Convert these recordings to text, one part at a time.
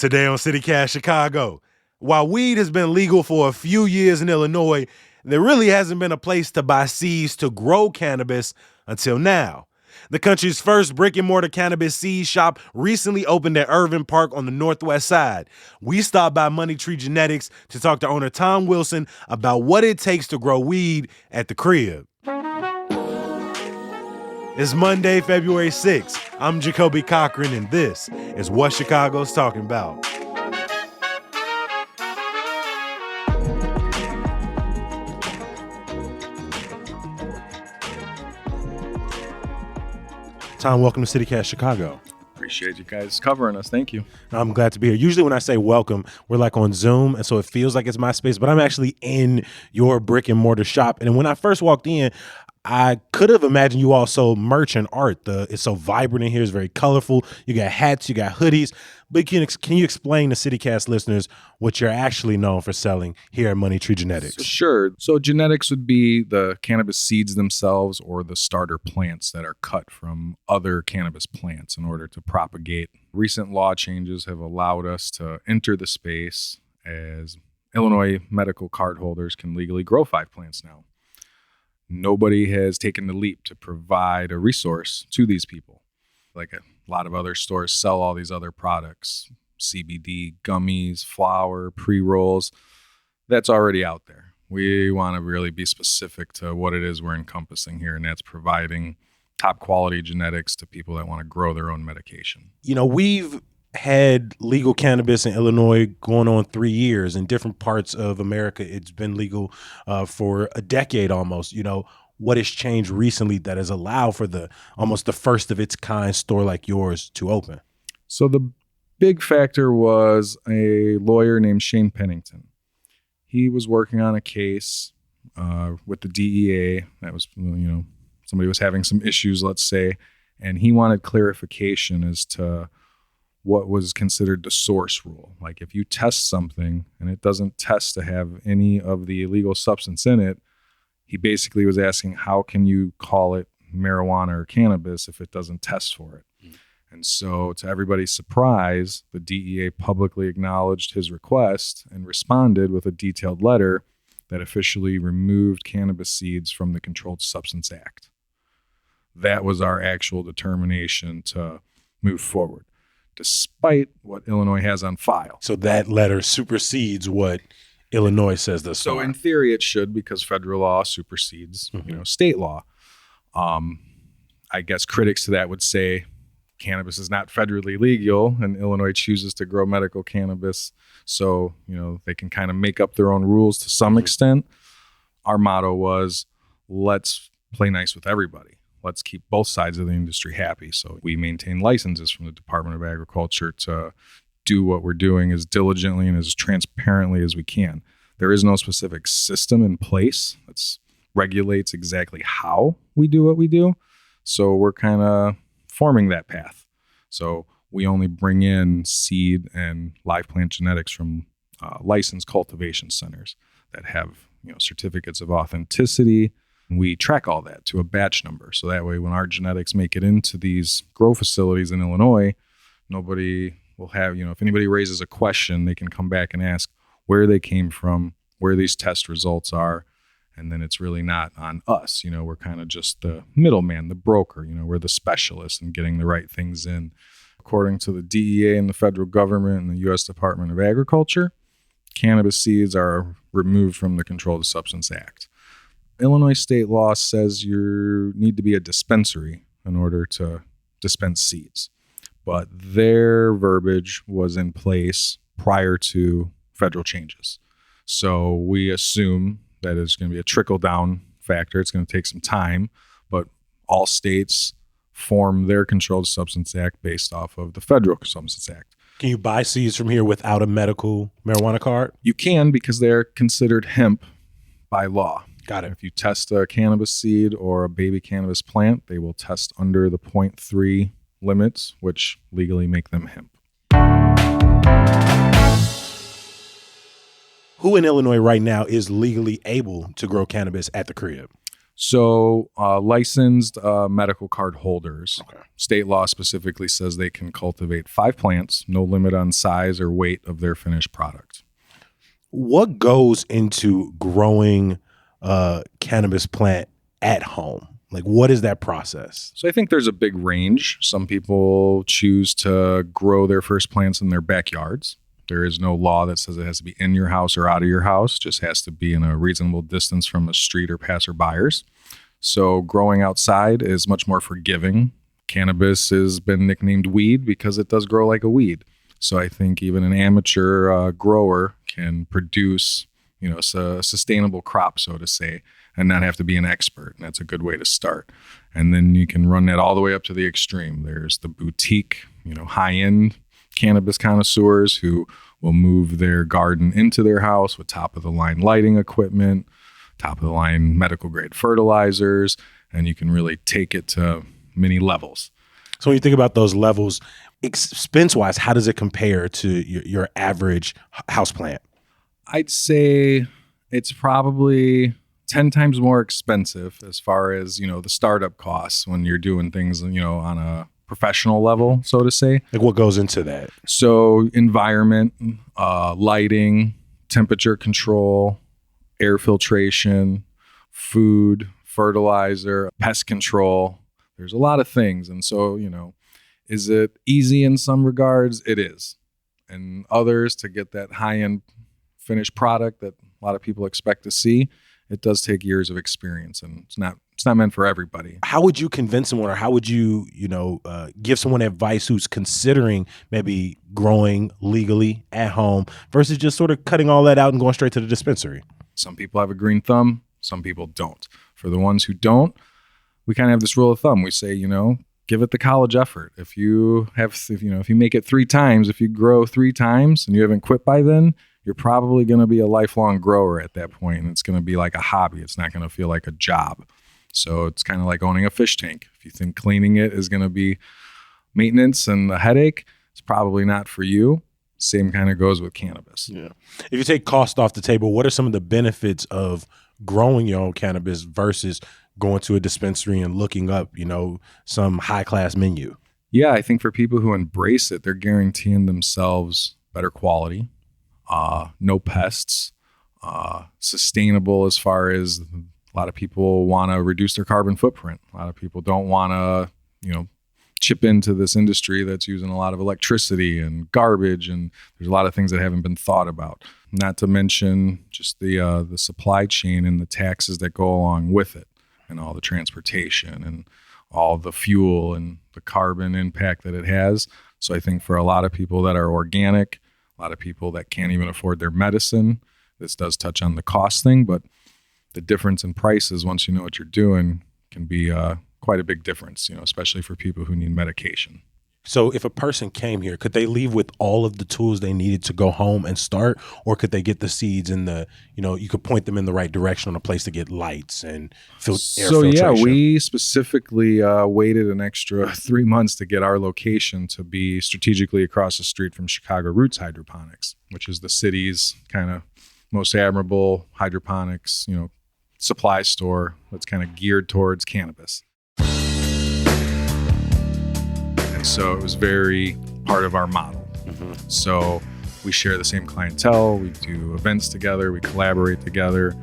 Today on CityCast Chicago, while weed has been legal for a few years in Illinois, there really hasn't been a place to buy seeds to grow cannabis until now. The country's first brick-and-mortar cannabis seed shop recently opened at Irving Park on the northwest side. We stopped by Money Tree Genetics to talk to owner Tom Wilson about what it takes to grow weed at the crib. It's Monday, February 6th. I'm Jacoby Cochran, and this is What Chicago's Talking About. Tom, welcome to CityCast Chicago. Appreciate you guys covering us. Thank you. I'm glad to be here. Usually when I say welcome, we're like on Zoom, and so it feels like it's my space, but I'm actually in your brick and mortar shop. And when I first walked in, I could have imagined you all sold merch and art. It's so vibrant in here. It's very colorful. You got hats, you got hoodies. But can you explain to CityCast listeners what you're actually known for selling here at Money Tree Genetics? Sure. So genetics would be the cannabis seeds themselves or the starter plants that are cut from other cannabis plants in order to propagate. Recent law changes have allowed us to enter the space as Illinois medical card holders can legally grow 5 plants now. Nobody has taken the leap to provide a resource to these people. Like a lot of other stores sell all these other products, CBD, gummies, flour, pre-rolls. That's already out there. We want to really be specific to what it is we're encompassing here, and that's providing top quality genetics to people that want to grow their own medication. You know, we've had legal cannabis in Illinois going on 3 years. In different parts of America, it's been legal for a decade almost. You know, what has changed recently that has allowed for almost the first of its kind store like yours to open? So the big factor was a lawyer named Shane Pennington. He was working on a case with the DEA that was, somebody was having some issues, let's say, and he wanted clarification as to what was considered the source rule. Like if you test something and it doesn't test to have any of the illegal substance in it, he basically was asking, how can you call it marijuana or cannabis if it doesn't test for it? And so to everybody's surprise, the DEA publicly acknowledged his request and responded with a detailed letter that officially removed cannabis seeds from the Controlled Substance Act. That was our actual determination to move forward, despite what Illinois has on file. So that letter supersedes what Illinois says this. So in theory, it should, because federal law supersedes, state law. I guess critics to that would say cannabis is not federally legal, and Illinois chooses to grow medical cannabis. So, they can kind of make up their own rules to some extent. Our motto was, let's play nice with everybody. Let's keep both sides of the industry happy. So we maintain licenses from the Department of Agriculture to do what we're doing as diligently and as transparently as we can. There is no specific system in place that regulates exactly how we do what we do. So we're kind of forming that path. So we only bring in seed and live plant genetics from licensed cultivation centers that have certificates of authenticity. We track all that to a batch number. So that way, when our genetics make it into these grow facilities in Illinois, nobody will have, if anybody raises a question, they can come back and ask where they came from, where these test results are. And then it's really not on us. We're kind of just the middleman, the broker. We're the specialists in getting the right things in. According to the DEA and the federal government and the U.S. Department of Agriculture, cannabis seeds are removed from the Controlled Substance Act. Illinois state law says you need to be a dispensary in order to dispense seeds. But their verbiage was in place prior to federal changes. So we assume that it's going to be a trickle-down factor. It's going to take some time, but all states form their Controlled Substance Act based off of the Federal Substance Act. Can you buy seeds from here without a medical marijuana card? You can, because they're considered hemp by law. Got it. If you test a cannabis seed or a baby cannabis plant, they will test under the 0.3 limits, which legally make them hemp. Who in Illinois right now is legally able to grow cannabis at the crib? So licensed medical card holders. Okay. State law specifically says they can cultivate 5 plants, no limit on size or weight of their finished product. What goes into growing a cannabis plant at home? Like, what is that process? So I think there's a big range. Some people choose to grow their first plants in their backyards. There is no law that says it has to be in your house or out of your house. It just has to be in a reasonable distance from a street or passerbyers. So growing outside is much more forgiving. Cannabis has been nicknamed weed because it does grow like a weed. So I think even an amateur grower can produce, a sustainable crop, so to say, and not have to be an expert. And that's a good way to start. And then you can run that all the way up to the extreme. There's the boutique, high-end cannabis connoisseurs who will move their garden into their house with top-of-the-line lighting equipment, top-of-the-line medical-grade fertilizers, and you can really take it to many levels. So when you think about those levels, expense-wise, how does it compare to your average house plant? I'd say it's probably 10 times more expensive as far as, the startup costs when you're doing things, on a professional level, so to say. Like, what goes into that? So environment, lighting, temperature control, air filtration, food, fertilizer, pest control. There's a lot of things. And so, is it easy in some regards? It is. And others, to get that high-end finished product that a lot of people expect to see, it does take years of experience, and it's not meant for everybody. How would you convince someone, or how would you, give someone advice who's considering maybe growing legally at home versus just sort of cutting all that out and going straight to the dispensary? Some people have a green thumb, some people don't. For the ones who don't, we kind of have this rule of thumb. We say, give it the college effort. If you make it 3 times, if you grow 3 times and you haven't quit by then, you're probably going to be a lifelong grower at that point, and it's going to be like a hobby. It's not going to feel like a job. So it's kind of like owning a fish tank. If you think cleaning it is going to be maintenance and a headache, it's probably not for you. Same kind of goes with cannabis. Yeah. If you take cost off the table, what are some of the benefits of growing your own cannabis versus going to a dispensary and looking up, some high-class menu? Yeah, I think for people who embrace it, they're guaranteeing themselves better quality, no pests, sustainable as far as a lot of people want to reduce their carbon footprint. A lot of people don't want to, chip into this industry that's using a lot of electricity and garbage, and there's a lot of things that haven't been thought about. Not to mention just the supply chain and the taxes that go along with it, and all the transportation and all the fuel and the carbon impact that it has. So I think for a lot of people that are organic, a lot of people that can't even afford their medicine, this does touch on the cost thing, but the difference in prices, once you know what you're doing, can be quite a big difference, especially for people who need medication. So if a person came here, could they leave with all of the tools they needed to go home and start, or could they get the seeds and you could point them in the right direction on a place to get lights and air filtration? Yeah, we specifically waited an extra 3 months to get our location to be strategically across the street from Chicago Roots Hydroponics, which is the city's kind of most admirable hydroponics, supply store that's kind of geared towards cannabis. And so it was very part of our model. Mm-hmm. So we share the same clientele. We do events together. We collaborate together.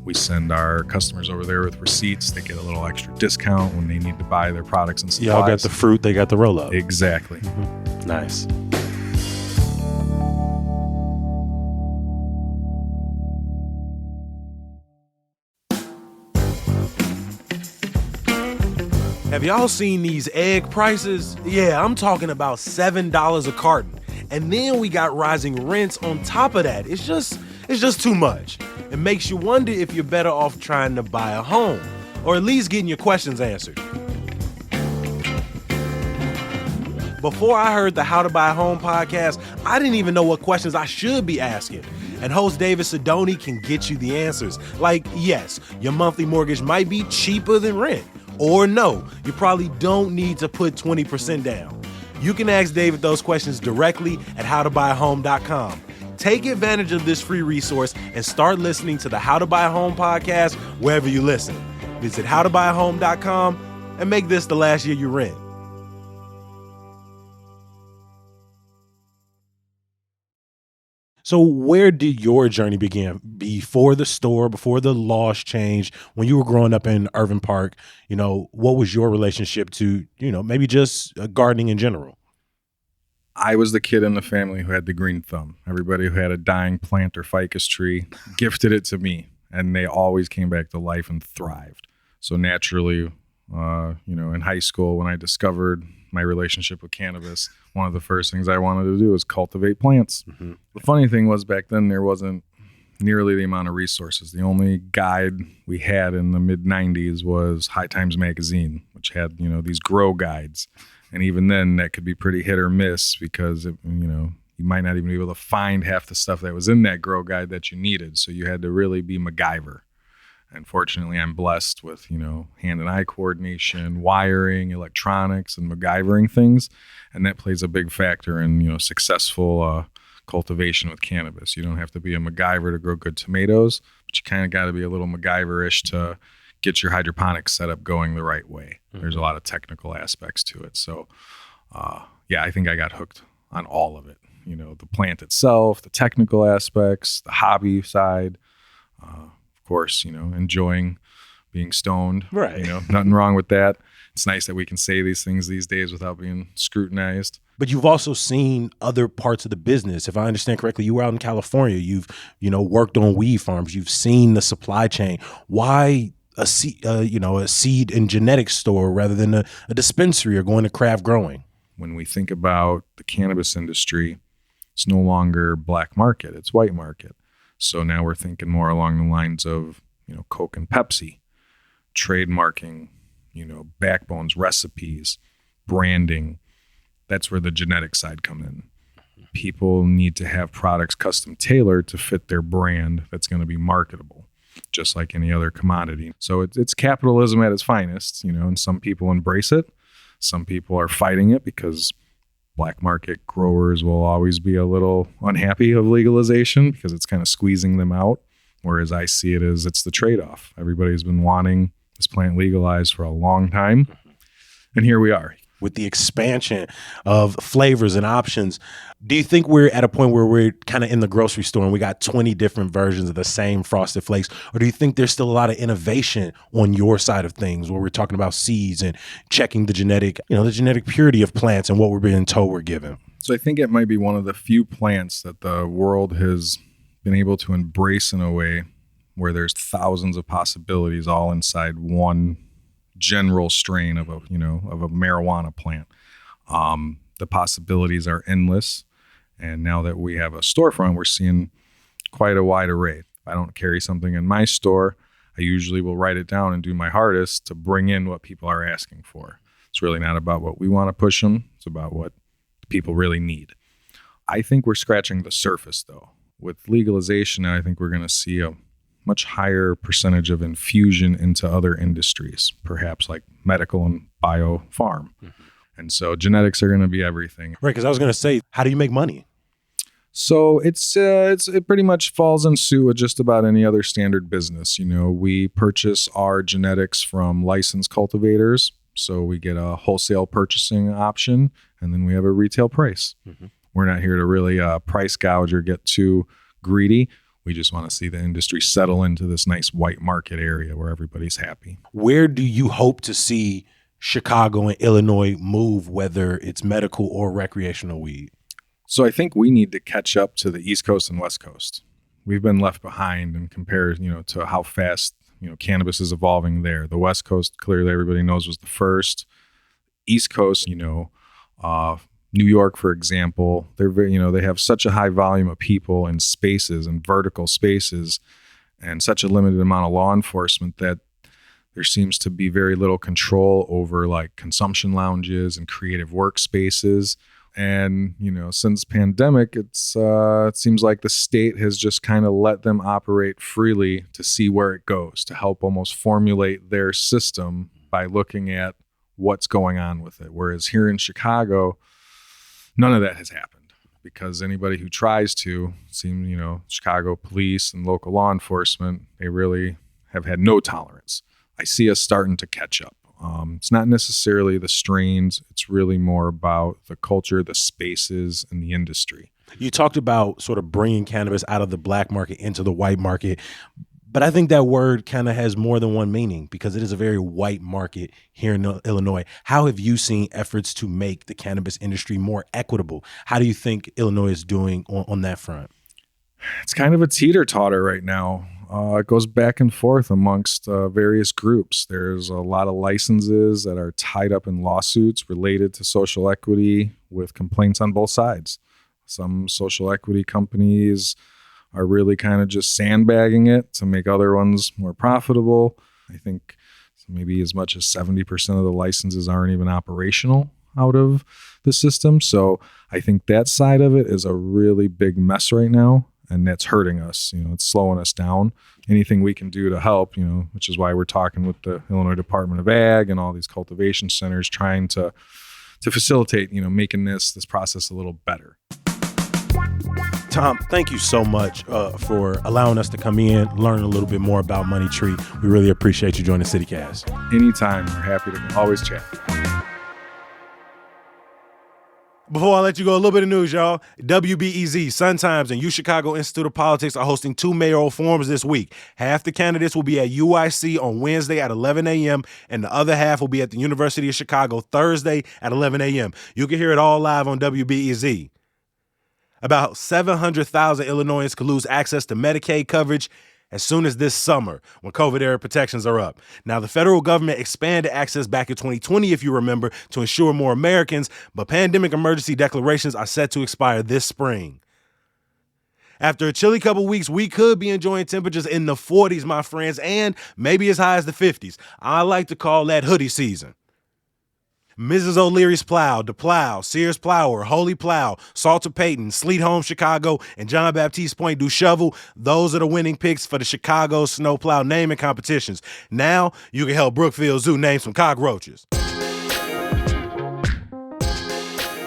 We send our customers over there with receipts. They get a little extra discount when they need to buy their products and supplies. Y'all got the fruit. They got the roll-up. Exactly. Mm-hmm. Nice. Have y'all seen these egg prices? Yeah, I'm talking about $7 a carton. And then we got rising rents on top of that. It's just too much. It makes you wonder if you're better off trying to buy a home, or at least getting your questions answered. Before I heard the How to Buy a Home podcast, I didn't even know what questions I should be asking. And host David Sidoni can get you the answers. Like, yes, your monthly mortgage might be cheaper than rent. Or no, you probably don't need to put 20% down. You can ask David those questions directly at howtobuyahome.com. Take advantage of this free resource and start listening to the How to Buy a Home podcast wherever you listen. Visit howtobuyahome.com and make this the last year you rent. So where did your journey begin? Before the store, before the laws changed, when you were growing up in Irving Park, what was your relationship to, maybe just gardening in general? I was the kid in the family who had the green thumb. Everybody who had a dying plant or ficus tree gifted it to me, and they always came back to life and thrived. So naturally, in high school, when I discovered my relationship with cannabis, one of the first things I wanted to do was cultivate plants. Mm-hmm. The funny thing was, back then there wasn't nearly the amount of resources. The only guide we had in the mid 90s was High Times magazine, which had, these grow guides. And even then that could be pretty hit or miss because, you might not even be able to find half the stuff that was in that grow guide that you needed. So you had to really be MacGyver. And fortunately, I'm blessed with, hand and eye coordination, wiring, electronics, and MacGyvering things. And that plays a big factor in, successful cultivation with cannabis. You don't have to be a MacGyver to grow good tomatoes, but you kind of got to be a little MacGyver-ish to get your hydroponics setup going the right way. Mm-hmm. There's a lot of technical aspects to it. So, I think I got hooked on all of it. The plant itself, the technical aspects, the hobby side, of course, enjoying being stoned. Right. Nothing wrong with that. It's nice that we can say these things these days without being scrutinized. But you've also seen other parts of the business. If I understand correctly, you were out in California. You've, worked on weed farms. You've seen the supply chain. Why a seed and genetics store rather than a dispensary or going to craft growing? When we think about the cannabis industry, it's no longer black market, it's white market. So now we're thinking more along the lines of, Coke and Pepsi, trademarking, backbones, recipes, branding. That's where the genetic side come in. People need to have products custom tailored to fit their brand that's going to be marketable, just like any other commodity. So it's capitalism at its finest, and some people embrace it. Some people are fighting it because black market growers will always be a little unhappy of legalization because it's kind of squeezing them out. Whereas I see it as it's the trade-off. Everybody's been wanting this plant legalized for a long time. And here we are. With the expansion of flavors and options, do you think we're at a point where we're kind of in the grocery store and we got 20 different versions of the same Frosted Flakes? Or do you think there's still a lot of innovation on your side of things where we're talking about seeds and checking the genetic purity of plants and what we're being told we're given? So I think it might be one of the few plants that the world has been able to embrace in a way where there's thousands of possibilities all inside one general strain of a marijuana plant. The possibilities are endless. And now that we have a storefront, we're seeing quite a wide array. If I don't carry something in my store, I usually will write it down and do my hardest to bring in what people are asking for. It's really not about what we want to push them. It's about what people really need. I think we're scratching the surface, though. With legalization, I think we're going to see a much higher percentage of infusion into other industries, perhaps like medical and bio-farm. Mm-hmm. And so genetics are going to be everything. Right, because I was going to say, how do you make money? So it pretty much falls in suit with just about any other standard business. We purchase our genetics from licensed cultivators. So we get a wholesale purchasing option, and then we have a retail price. Mm-hmm. We're not here to really price gouge or get too greedy. We just want to see the industry settle into this nice white market area where everybody's happy. Where do you hope to see Chicago and Illinois move, whether it's medical or recreational weed? So I think we need to catch up to the East Coast and West Coast. We've been left behind and compared, to how fast, cannabis is evolving there. The West Coast, clearly everybody knows, was the first. East Coast, New York, for example, they're very, they have such a high volume of people and spaces and vertical spaces and such a limited amount of law enforcement that there seems to be very little control over like consumption lounges and creative workspaces. And, since pandemic, it seems like the state has just kind of let them operate freely to see where it goes, to help almost formulate their system by looking at what's going on with it. Whereas here in Chicago, none of that has happened because anybody who tries to, Chicago police and local law enforcement, they really have had no tolerance. I see us starting to catch up. It's not necessarily the strains. It's really more about the culture, the spaces, and the industry. You talked about sort of bringing cannabis out of the black market into the white market, but I think that word kind of has more than one meaning because it is a very white market here in Illinois. How have you seen efforts to make the cannabis industry more equitable? How do you think Illinois is doing on that front? It's kind of a teeter-totter right now. It goes back and forth amongst various groups. There's a lot of licenses that are tied up in lawsuits related to social equity with complaints on both sides. Some social equity companies are really kind of just sandbagging it to make other ones more profitable. I think maybe as much as 70% of the licenses aren't even operational out of the system. So I think that side of it is a really big mess right now. And that's hurting us. It's slowing us down. Anything we can do to help, which is why we're talking with the Illinois Department of Ag and all these cultivation centers trying to facilitate, making this process a little better. Tom, thank you so much for allowing us to come in, learn a little bit more about Money Tree. We really appreciate you joining CityCast. Anytime. We're happy to always chat. Before I let you go, a little bit of news, y'all. WBEZ, Sun Times, and UChicago Institute of Politics are hosting 2 mayoral forums this week. Half the candidates will be at UIC on Wednesday at 11 a.m., and the other half will be at the University of Chicago Thursday at 11 a.m. You can hear it all live on WBEZ. About 700,000 Illinoisans could lose access to Medicaid coverage as soon as this summer when COVID-era protections are up. Now, the federal government expanded access back in 2020, if you remember, to ensure more Americans, but pandemic emergency declarations are set to expire this spring. After a chilly couple weeks, we could be enjoying temperatures in the 40s, my friends, and maybe as high as the 50s. I like to call that hoodie season. Mrs. O'Leary's Plow, DePlow, Sears Plower, Holy Plow, Salter Payton, Sleet Home Chicago, and John Baptiste Point do shovel. Those are the winning picks for the Chicago Snowplow naming competitions. Now you can help Brookfield Zoo name some cockroaches.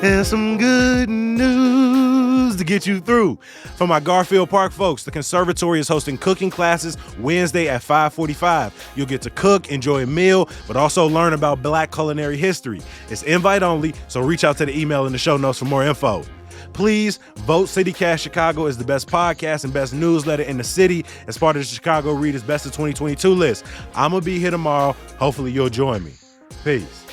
And some good news to get you through. For my Garfield Park folks, the conservatory is hosting cooking classes Wednesday at 5:45. You'll get to cook, enjoy a meal, but also learn about Black culinary history. It's invite only, so reach out to the email in the show notes for more info. Please vote CityCast Chicago as the best podcast and best newsletter in the city as part of the Chicago Reader's Best of 2022 list. I'm going to be here tomorrow. Hopefully you'll join me. Peace.